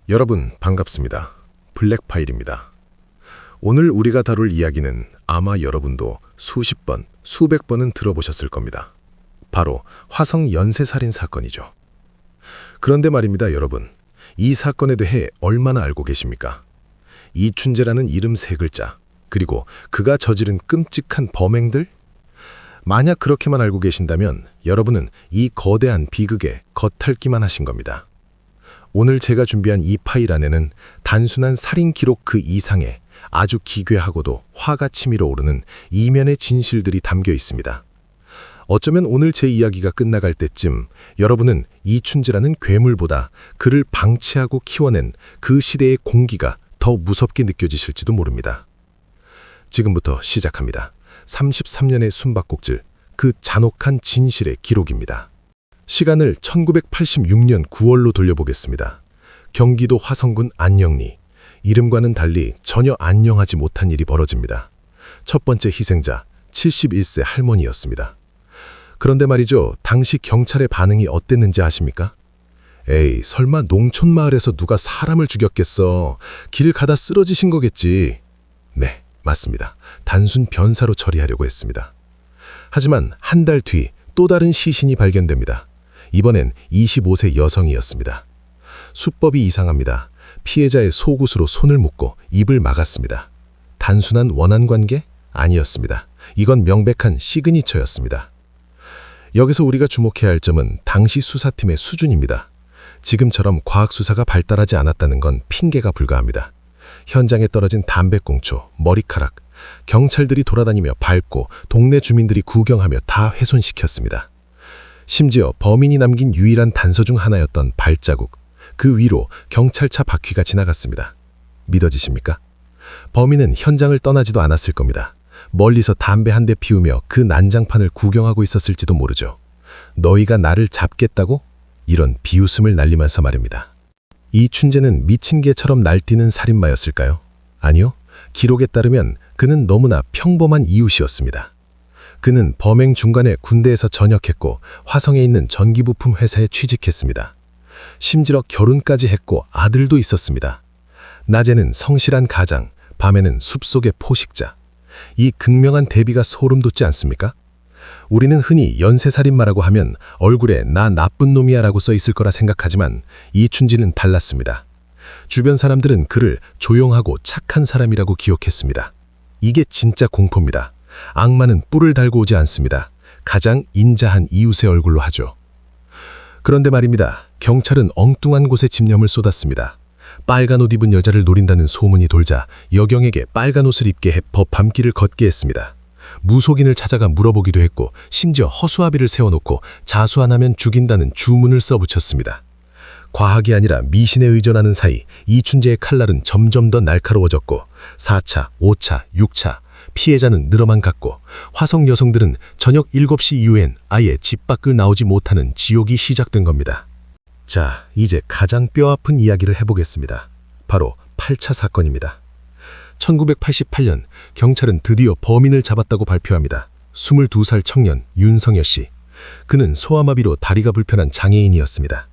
여러분 반갑습니다. 블랙파일입니다. 오늘 우리가 다룰 이야기는 아마 여러분도 수십 번, 수백 번은 들어보셨을 겁니다. 바로 화성 연쇄살인 사건이죠. 그런데 말입니다, 여러분. 이 사건에 대해 얼마나 알고 계십니까? 이춘재라는 이름 세 글자, 그리고 그가 저지른 끔찍한 범행들? 만약 그렇게만 알고 계신다면 여러분은 이 거대한 비극에 겉핥기만 하신 겁니다. 오늘 제가 준비한 이 파일 안에는 단순한 살인 기록 그 이상의 아주 기괴하고도 화가 치밀어 오르는 이면의 진실들이 담겨 있습니다. 어쩌면 오늘 제 이야기가 끝나갈 때쯤 여러분은 이춘재라는 괴물보다 그를 방치하고 키워낸 그 시대의 공기가 더 무섭게 느껴지실지도 모릅니다. 지금부터 시작합니다. 33년의 숨바꼭질, 그 잔혹한 진실의 기록입니다. 시간을 1986년 9월로 돌려보겠습니다. 경기도 화성군 안녕리. 이름과는 달리 전혀 안녕하지 못한 일이 벌어집니다. 첫 번째 희생자, 71세 할머니였습니다. 그런데 말이죠, 당시 경찰의 반응이 어땠는지 아십니까? 에이, 설마 농촌 마을에서 누가 사람을 죽였겠어. 길 가다 쓰러지신 거겠지. 네, 맞습니다. 단순 변사로 처리하려고 했습니다. 하지만 한 달 뒤 또 다른 시신이 발견됩니다. 이번엔 25세 여성이었습니다. 수법이 이상합니다. 피해자의 속옷으로 손을 묶고 입을 막았습니다. 단순한 원한 관계? 아니었습니다. 이건 명백한 시그니처였습니다. 여기서 우리가 주목해야 할 점은 당시 수사팀의 수준입니다. 지금처럼 과학수사가 발달하지 않았다는 건 핑계가 불가합니다. 현장에 떨어진 담배꽁초, 머리카락, 경찰들이 돌아다니며 밟고 동네 주민들이 구경하며 다 훼손시켰습니다. 심지어 범인이 남긴 유일한 단서 중 하나였던 발자국, 그 위로 경찰차 바퀴가 지나갔습니다. 믿어지십니까? 범인은 현장을 떠나지도 않았을 겁니다. 멀리서 담배 한 대 피우며 그 난장판을 구경하고 있었을지도 모르죠. 너희가 나를 잡겠다고? 이런 비웃음을 날리면서 말입니다. 이춘재는 미친 개처럼 날뛰는 살인마였을까요? 아니요. 기록에 따르면 그는 너무나 평범한 이웃이었습니다. 그는 범행 중간에 군대에서 전역했고 화성에 있는 전기부품 회사에 취직했습니다. 심지어 결혼까지 했고 아들도 있었습니다. 낮에는 성실한 가장, 밤에는 숲속의 포식자. 이 극명한 대비가 소름 돋지 않습니까? 우리는 흔히 연쇄살인마라고 하면 얼굴에 나 나쁜 놈이야 라고 써 있을 거라 생각하지만 이춘재는 달랐습니다. 주변 사람들은 그를 조용하고 착한 사람이라고 기억했습니다. 이게 진짜 공포입니다. 악마는 뿔을 달고 오지 않습니다. 가장 인자한 이웃의 얼굴로 하죠. 그런데 말입니다. 경찰은 엉뚱한 곳에 집념을 쏟았습니다. 빨간 옷 입은 여자를 노린다는 소문이 돌자 여경에게 빨간 옷을 입게 해 법 밤길을 걷게 했습니다. 무속인을 찾아가 물어보기도 했고 심지어 허수아비를 세워놓고 자수 안 하면 죽인다는 주문을 써붙였습니다. 과학이 아니라 미신에 의존하는 사이 이춘재의 칼날은 점점 더 날카로워졌고 4차, 5차, 6차, 피해자는 늘어만 갔고 화성 여성들은 저녁 7시 이후엔 아예 집 밖을 나오지 못하는 지옥이 시작된 겁니다. 자, 이제 가장 뼈아픈 이야기를 해보겠습니다. 바로 8차 사건입니다. 1988년 경찰은 드디어 범인을 잡았다고 발표합니다. 22살 청년 윤성여 씨. 그는 소아마비로 다리가 불편한 장애인이었습니다.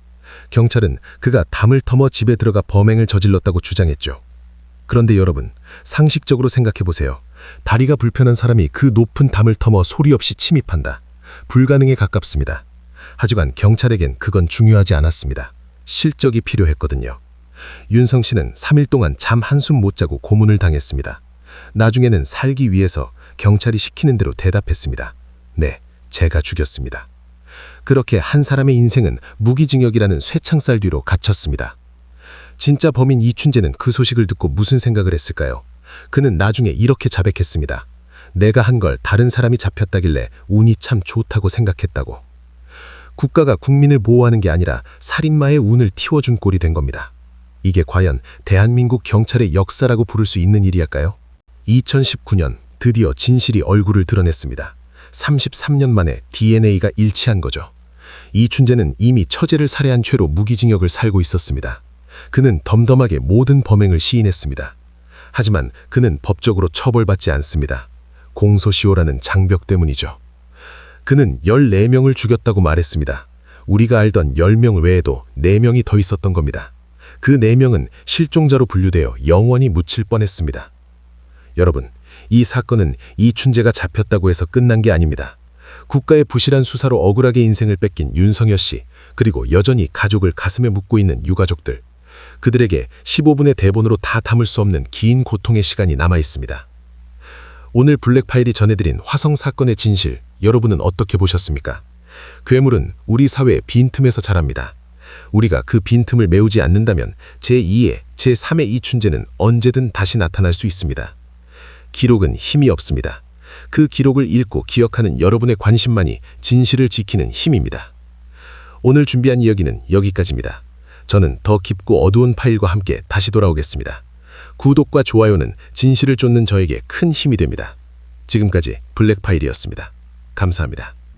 경찰은 그가 담을 터머 집에 들어가 범행을 저질렀다고 주장했죠. 그런데 여러분, 상식적으로 생각해보세요. 다리가 불편한 사람이 그 높은 담을 터머 소리 없이 침입한다. 불가능에 가깝습니다. 하지만 경찰에겐 그건 중요하지 않았습니다. 실적이 필요했거든요. 윤성 씨는 3일 동안 잠 한숨 못 자고 고문을 당했습니다. 나중에는 살기 위해서 경찰이 시키는 대로 대답했습니다. 네, 제가 죽였습니다. 그렇게 한 사람의 인생은 무기징역이라는 쇠창살 뒤로 갇혔습니다. 진짜 범인 이춘재는 그 소식을 듣고 무슨 생각을 했을까요? 그는 나중에 이렇게 자백했습니다. 내가 한 걸 다른 사람이 잡혔다길래 운이 참 좋다고 생각했다고. 국가가 국민을 보호하는 게 아니라 살인마의 운을 틔워준 꼴이 된 겁니다. 이게 과연 대한민국 경찰의 역사라고 부를 수 있는 일이었을까요? 2019년 드디어 진실이 얼굴을 드러냈습니다. 33년 만에 DNA가 일치한 거죠. 이춘재는 이미 처제를 살해한 죄로 무기징역을 살고 있었습니다. 그는 덤덤하게 모든 범행을 시인했습니다. 하지만 그는 법적으로 처벌받지 않습니다. 공소시효라는 장벽 때문이죠. 그는 14명을 죽였다고 말했습니다. 우리가 알던 10명 외에도 4명이 더 있었던 겁니다. 그 4명은 실종자로 분류되어 영원히 묻힐 뻔했습니다. 여러분, 이 사건은 이춘재가 잡혔다고 해서 끝난 게 아닙니다. 국가의 부실한 수사로 억울하게 인생을 뺏긴 윤성여 씨, 그리고 여전히 가족을 가슴에 묻고 있는 유가족들. 그들에게 15분의 대본으로 다 담을 수 없는 긴 고통의 시간이 남아 있습니다. 오늘 블랙파일이 전해드린 화성 사건의 진실, 여러분은 어떻게 보셨습니까? 괴물은 우리 사회의 빈틈에서 자랍니다. 우리가 그 빈틈을 메우지 않는다면 제2의, 제3의 이춘재는 언제든 다시 나타날 수 있습니다. 기록은 힘이 없습니다. 그 기록을 읽고 기억하는 여러분의 관심만이 진실을 지키는 힘입니다. 오늘 준비한 이야기는 여기까지입니다. 저는 더 깊고 어두운 파일과 함께 다시 돌아오겠습니다. 구독과 좋아요는 진실을 쫓는 저에게 큰 힘이 됩니다. 지금까지 블랙파일이었습니다. 감사합니다.